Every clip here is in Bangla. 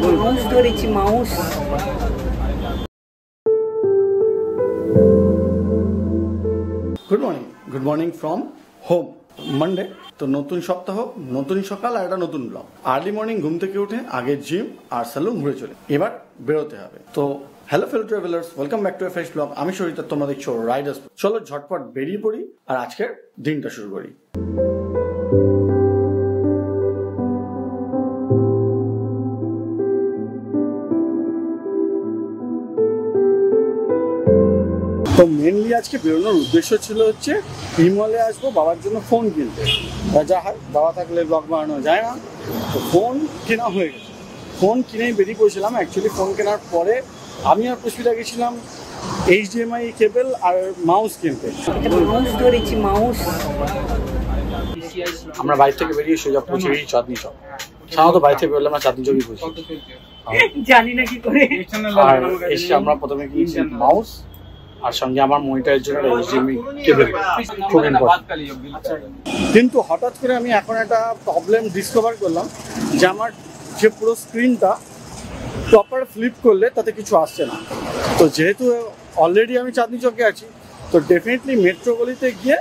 মাউস ধরেছি, mouse. Good morning from home. Monday, তো নতুন সপ্তাহ, নতুন সকাল আর একটা নতুন ব্লগ। আর্লি মর্নিং ঘুম থেকে উঠে আগে জিম আর স্যালুন ঘুরে চলে এবার বেরোতে হবে। তো hello fellow travellers, welcome back to A fresh blog. আমি সরিতা, তোমরা দেখছো রাইডার্স। চলো ঝটপট বেরিয়ে পড়ি আর আজকের দিনটা শুরু করি। তো মেনলি আজকে বেরোনোর উদ্দেশ্য ছিল হচ্ছে মলে আসবো বাবার জন্য ফোন কিনতে। যা হয়, বাবা থাকলে ব্লগ বানানো যায় না, তো ফোন কেনা হয়ে গেছে। ফোন কিনেই বেরিয়ে পড়েছিলাম। অ্যাকচুয়ালি ফোন কেনার পরে আমি আর পুষ্পিতা গেছিলাম HDMI কেবল আর মাউস কিনতে। মাউস ধরেছি, মাউস। আমরা বাইরে থেকে বেরিয়ে সোজা পৌঁছে গেছি চাঁদনি চক। সাধারণত বাইরে থেকে বেরোলে আমরা চাঁদনি চকই পৌঁছি, জানি না কি করে। আর এসে আমরা প্রথমে কিনেছি মাউস আর সঙ্গে আমার মনিটরের জন্য HDMI কেবল, খুব ইম্পর্টেন্ট। কিন্তু হঠাৎ করে আমি এখন একটা প্রবলেম ডিসকভার করলাম যে আমার যে পুরো স্ক্রিনটা প্রপার ফ্লিপ করলে তাতে কিছু আসছে না। তো যেহেতু অলরেডি আমি চাঁদনি চকে আছি, তো ডেফিনেটলি মেট্রো গলিতে গিয়ে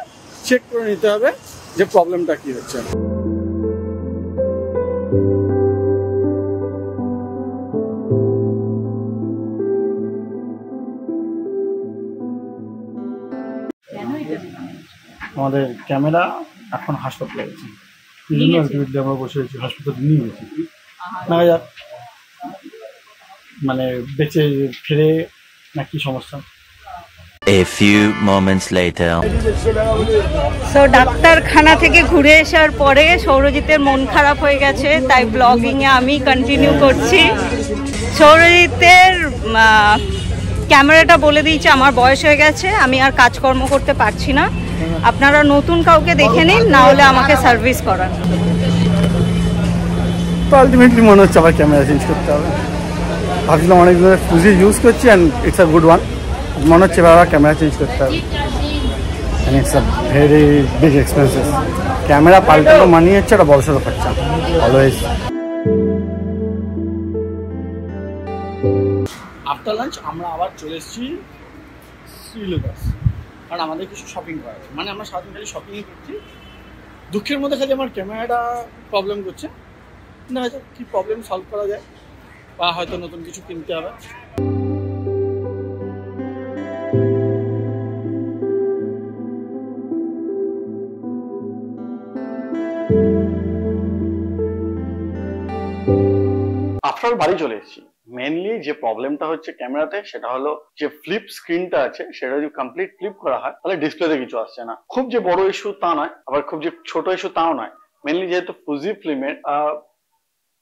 চেক করে নিতে হবে যে প্রবলেমটা কি হচ্ছে। আমাদের ক্যামেরা এখন হাসপাতালে গেছে, আমরা বসে আছি, হাসপাতালে নিয়ে গেছি। দেখা যাক মানে বেঁচে ফিরে না কি সমস্যা। A few moments later. So ডাক্তারখানা থেকে ঘুরে আসার পরে সৌরজিতের মন খারাপ হয়ে গেছে, তাই ব্লগিংয়ে আমি কন্টিনিউ করছি। সৌরজিতের ক্যামেরাটা বলে দিয়েছে আমার বয়স হয়ে গেছে, আমি আর কাজকর্ম করতে পারছি না, আপনারা নতুন কাউকে দেখে নিন, না হলে আমাকে সার্ভিস করান। তো আলটিমেটলি মনে হচ্ছে আবার ক্যামেরা চেঞ্জ করতে হবে। ভাবছিলাম অনেক দিনের ফুজি ইউজ করছি and it's a good one. মনে হচ্ছে এবার ক্যামেরা চেঞ্জ করতে হবে, and it's a very big expenses. Camera পাল্টানো মানিয়ে হচ্ছে একটা বড়সড় খরচা অলওয়েজ। আফটার লাঞ্চ আমরা আবার চলে এসেছি শ্রীলেদার্স, কারণ আমাদের কিছু শপিং করা আছে। মানে আমরা সারাদিন খালি শপিংই করছি। দুঃখের মধ্যে খালি আমার ক্যামেরাটা প্রবলেম করছে, না হয়তো কী প্রবলেম সলভ করা যায়, বা হয়তো নতুন কিছু কিনতে হবে। আফটার বাড়ি চলে এসেছি। মেনলি যে প্রবলেমটা হচ্ছে ক্যামেরাতে, সেটা হলো যে ফ্লিপ স্ক্রিনটা আছে, সেটা যদি কমপ্লিট ফ্লিপ করা হয় তাহলে ডিসপ্লেতে কিছু আসছে না। খুব যে বড় ইস্যু তা নয়, আবার খুব যে ছোট ইস্যু তাও নয়। মেনলি যেহেতু ফুজি ফিল্মের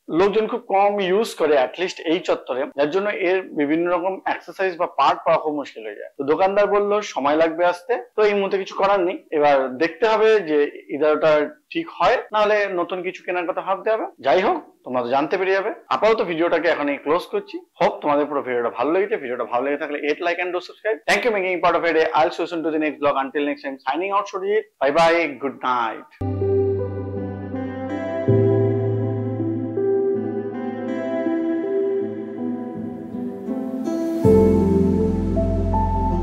লোকজন খুব কম ইউজ করে অ্যাটলিস্ট এই চত্বরে, যার জন্য এর বিভিন্ন রকম এক্সারসাইজ বা পার্ট পাওয়া খুব মুশকিল হয়ে যায়। তো দোকানদার বললো সময় লাগবে আসতে, তো এই মুহূর্তে কিছু করার নেই। এবার দেখতে হবে যে ইদার ওটা ঠিক হয়, নাহলে নতুন কিছু কেনার কথা ভাবতে হবে। যাই হোক, তোমরা তো জানতে পেরে যাবে। আপাতত ভিডিওটাকে এখনই ক্লোজ করছি। হোপ তোমাদের পুরো ভিডিওটা ভালো লেগেছে। ভিডিওটা ভালো লেগে থাকলে 8 like and do subscribe. Thank you making part of it. I'll see you soon to the next vlog. Until next time, signing out. Surjit. Bye bye. Good night.